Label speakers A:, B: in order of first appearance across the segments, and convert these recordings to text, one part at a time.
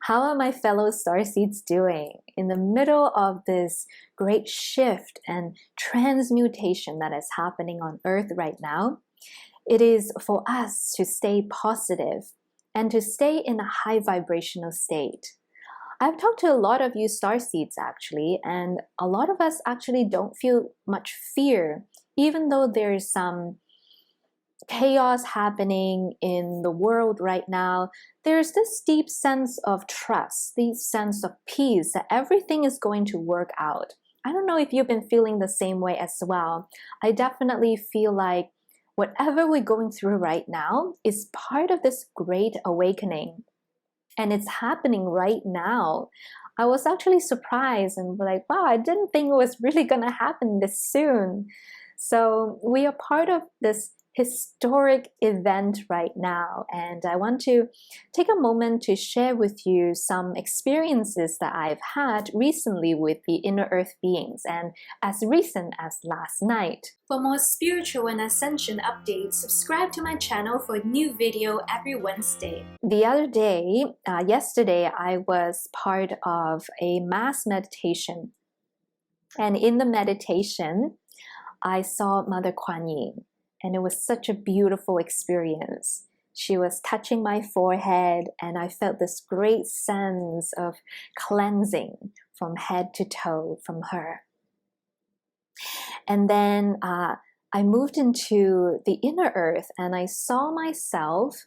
A: How are my fellow starseeds doing in the middle of this great shift and transmutation that is happening on Earth right now? It is for us to stay positive and to stay in a high vibrational state. I've talked to a lot of you starseeds actually, and a lot of us actually don't feel much fear, even though there's some chaos happening in the world right now. There's this deep sense of trust, this sense of peace that everything is going to work out. I don't know if you've been feeling the same way as well. I definitely feel like whatever we're going through right now is part of this great awakening, and it's happening right now. I was actually surprised and like, wow, I didn't think it was really gonna happen this soon. So we are part of this historic event right now, and I want to take a moment to share with you some experiences that I've had recently with the inner earth beings, and as recent as last night. For more spiritual and ascension updates, subscribe to my channel for a new video every Wednesday. The other day, yesterday, I was part of a mass meditation, and in the meditation I saw Mother Kuan Yin. And it was such a beautiful experience. She was touching my forehead, and I felt this great sense of cleansing from head to toe from her. And then I moved into the inner earth, and I saw myself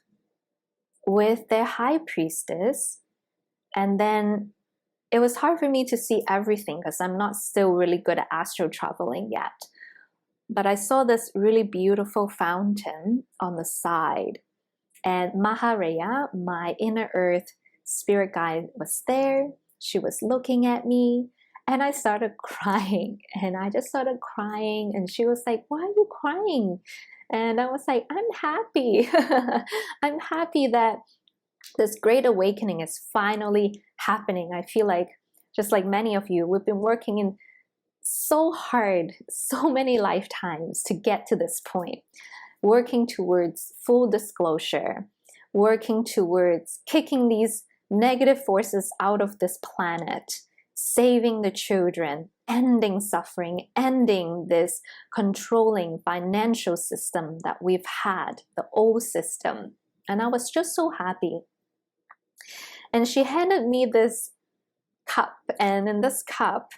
A: with their high priestess. And then it was hard for me to see everything because I'm not still really good at astral traveling yet. But I saw this really beautiful fountain on the side, and Mah'A Rhea, my inner earth spirit guide, was there. She was looking at me, and I started crying, and I just started crying, and she was like, "Why are you crying?" And I was like, "I'm happy." I'm happy that this great awakening is finally happening. I feel like, just like many of you, we've been working in so hard, so many lifetimes to get to this point, working towards full disclosure, working towards kicking these negative forces out of this planet, saving the children, ending suffering, ending this controlling financial system that we've had, the old system. And I was just so happy. And she handed me this cup, and in this cup,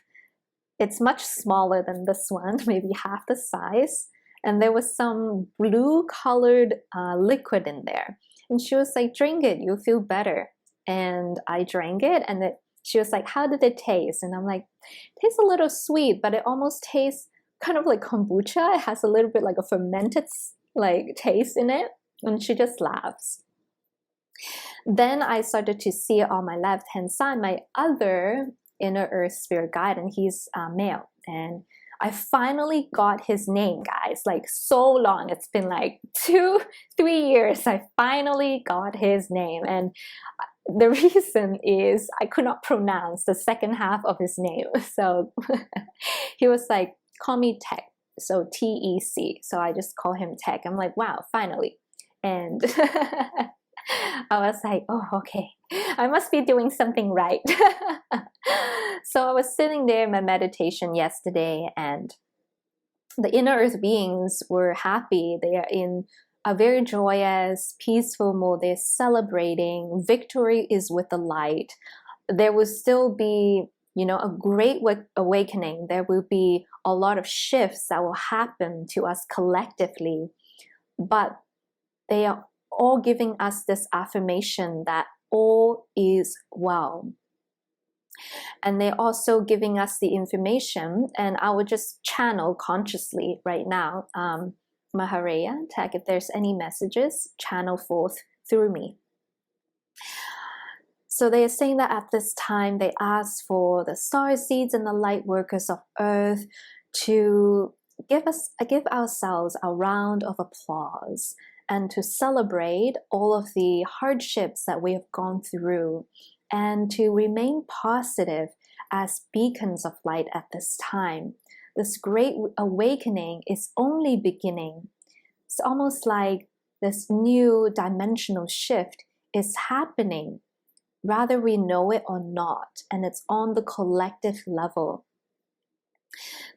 A: it's much smaller than this one, maybe half the size. And there was some blue colored liquid in there. And she was like, "Drink it, you'll feel better." And I drank it, and she was like, "How did it taste?" And I'm like, "It tastes a little sweet, but it almost tastes kind of like kombucha. It has a little bit like a fermented like taste in it." And she just laughs. Then I started to see on my left hand side my other inner earth spirit guide, and he's male, and I finally got his name, guys. Like, so long, it's been like 2-3 years. I finally got his name, and the reason is I could not pronounce the second half of his name, so he was like, "Call me Tech," so T-E-C, so I just call him Tech. I'm like, wow, finally. And I was like, oh, okay, I must be doing something right. So I was sitting there in my meditation yesterday, and the inner earth beings were happy. They are in a very joyous, peaceful mode. They're celebrating. Victory is with the light. There will still be, a great awakening. There will be a lot of shifts that will happen to us collectively, but they are all giving us this affirmation that all is well. And they're also giving us the information, and I would just channel consciously right now, Mah'A Rhea, Tech, if there's any messages, channel forth through me. So they are saying that at this time they ask for the star seeds and the light workers of Earth to give ourselves a round of applause and to celebrate all of the hardships that we have gone through, and to remain positive as beacons of light at this time. This great awakening is only beginning. It's almost like this new dimensional shift is happening whether we know it or not, and it's on the collective level.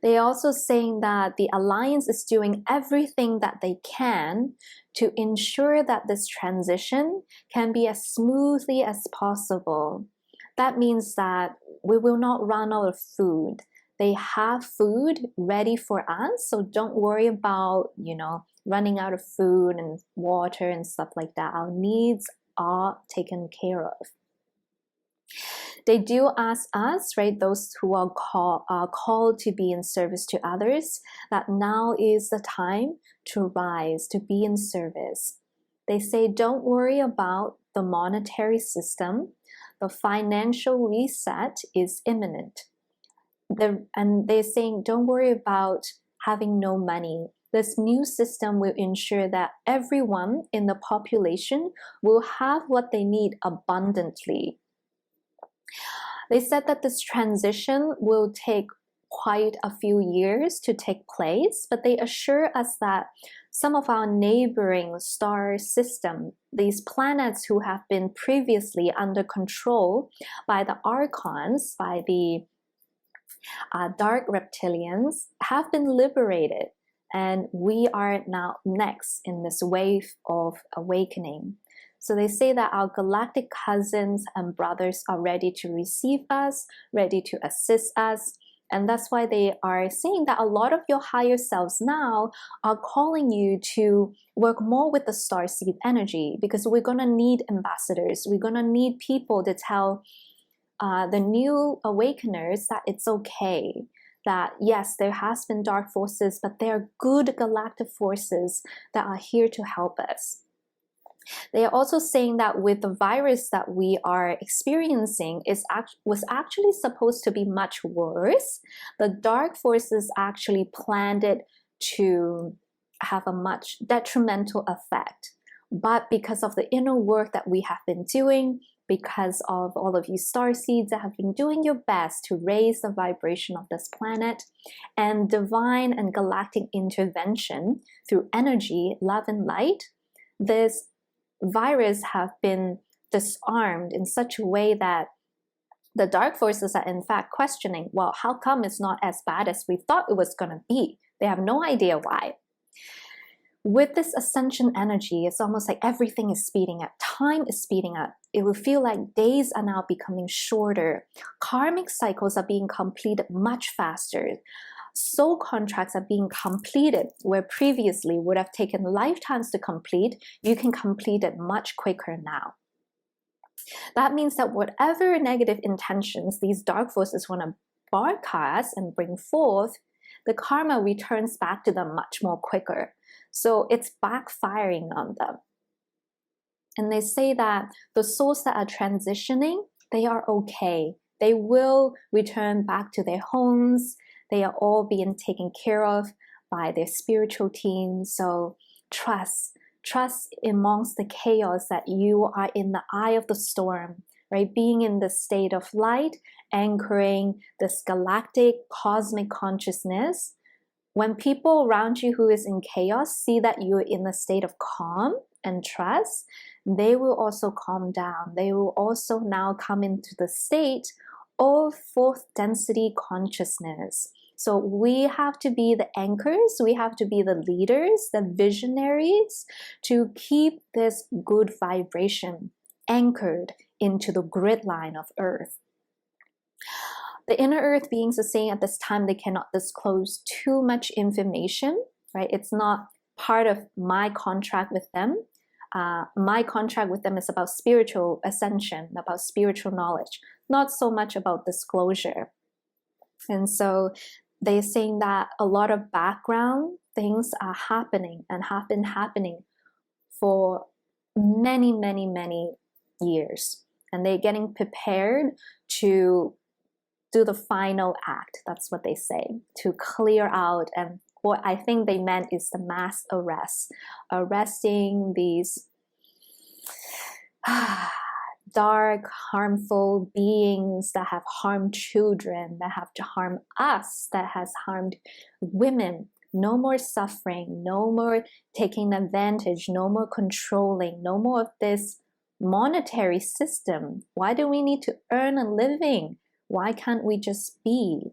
A: They're also saying that the Alliance is doing everything that they can to ensure that this transition can be as smoothly as possible. That means that we will not run out of food. They have food ready for us, so don't worry about, running out of food and water and stuff like that. Our needs are taken care of. They do ask us, right, those who are called to be in service to others, that now is the time to rise, to be in service. They say, don't worry about the monetary system. The financial reset is imminent. And they're saying, don't worry about having no money. This new system will ensure that everyone in the population will have what they need abundantly. They said that this transition will take quite a few years to take place, but they assure us that some of our neighboring star system, these planets who have been previously under control by the archons, by the dark reptilians, have been liberated, and we are now next in this wave of awakening. So they say that our galactic cousins and brothers are ready to receive us, ready to assist us. And that's why they are saying that a lot of your higher selves now are calling you to work more with the starseed energy, because we're going to need ambassadors. We're going to need people to tell the new awakeners that it's okay. That yes, there has been dark forces, but there are good galactic forces that are here to help us. They are also saying that with the virus that we are experiencing was actually supposed to be much worse. The dark forces actually planned it to have a much detrimental effect. But because of the inner work that we have been doing, because of all of you starseeds that have been doing your best to raise the vibration of this planet, and divine and galactic intervention through energy, love, and light, this virus have been disarmed in such a way that the dark forces are in fact questioning, well, how come it's not as bad as we thought it was going to be? They have no idea why. With this ascension energy, it's almost like everything is speeding up. Time is speeding up. It will feel like days are now becoming shorter. Karmic cycles are being completed much faster. Soul contracts are being completed where previously would have taken lifetimes to complete. You can complete it much quicker now. That means that whatever negative intentions these dark forces want to broadcast and bring forth, the karma returns back to them much more quicker. So it's backfiring on them. And they say that the souls that are transitioning, they are okay. They will return back to their homes. They are all being taken care of by their spiritual team. So trust amongst the chaos that you are in the eye of the storm, right? Being in the state of light, anchoring this galactic cosmic consciousness. When people around you who is in chaos see that you're in a state of calm and trust, they will also calm down. They will also now come into the state of fourth density consciousness. So we have to be the anchors, we have to be the leaders, the visionaries, to keep this good vibration anchored into the grid line of Earth. The inner Earth beings are saying at this time they cannot disclose too much information, right? It's not part of my contract with them. My contract with them is about spiritual ascension, about spiritual knowledge, not so much about disclosure. And so they're saying that a lot of background things are happening and have been happening for many, many, many years. And they're getting prepared to do the final act. That's what they say, to clear out. And what I think they meant is the mass arrest, arresting these dark, harmful beings that have harmed children, that have harmed us, that has harmed women. No more suffering, no more taking advantage, no more controlling, no more of this monetary system? Why do we need to earn a living? Why can't we just be?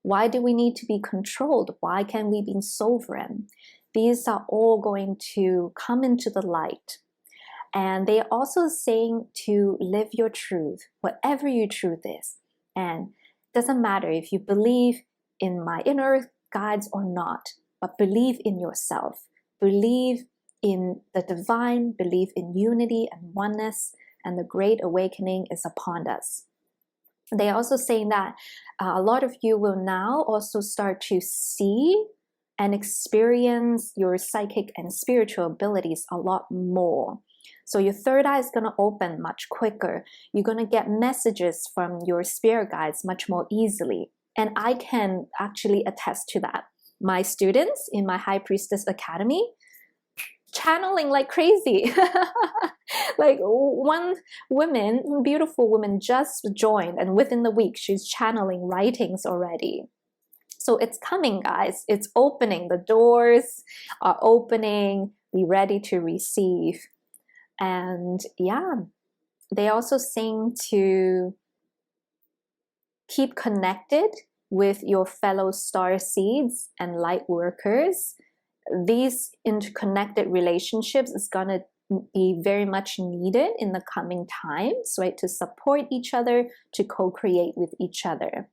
A: Why do we need to be controlled? Why can't we be sovereign? These are all going to come into the light. And they are also saying to live your truth, whatever your truth is. And it doesn't matter if you believe in my inner earth guides or not, but believe in yourself. Believe in the divine, believe in unity and oneness, and the great awakening is upon us. They are also saying that a lot of you will now also start to see and experience your psychic and spiritual abilities a lot more. So your third eye is going to open much quicker. You're going to get messages from your spirit guides much more easily. And I can actually attest to that. My students in my High Priestess Academy, channeling like crazy. Like one beautiful woman just joined, and within the week she's channeling writings already. So it's coming, guys. It's opening. The doors are opening. Be ready to receive. And yeah, they also sing to keep connected with your fellow star seeds and light workers. These interconnected relationships is going to be very much needed in the coming times, right? To support each other, to co-create with each other.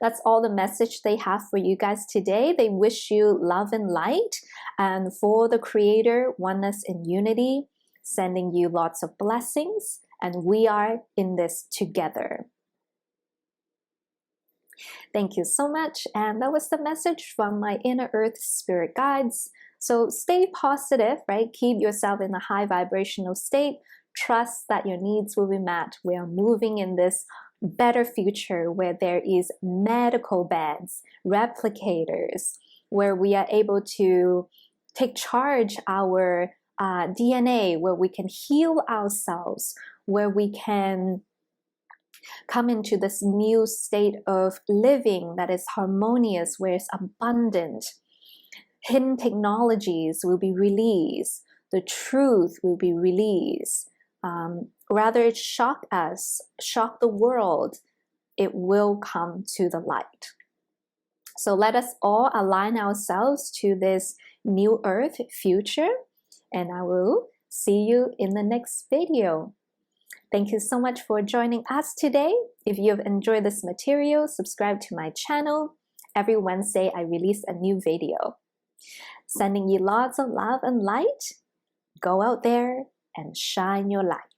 A: That's all the message they have for you guys today. They wish you love and light, and for the Creator, oneness and unity, sending you lots of blessings, and we are in this together. Thank you so much, and that was the message from my inner earth spirit guides. So stay positive, right? Keep yourself in a high vibrational state. Trust that your needs will be met. We are moving in this better future where there is medical beds, replicators, where we are able to take charge our DNA, where we can heal ourselves, where we can come into this new state of living that is harmonious, where it's abundant. Hidden technologies will be released. The truth will be released. Rather it shock us, shock the world, it will come to the light. So let us all align ourselves to this new earth future, and I will see you in the next video. Thank you so much for joining us today. If you have enjoyed this material, subscribe to my channel. Every Wednesday I release a new video. Sending you lots of love and light. Go out there and shine your light.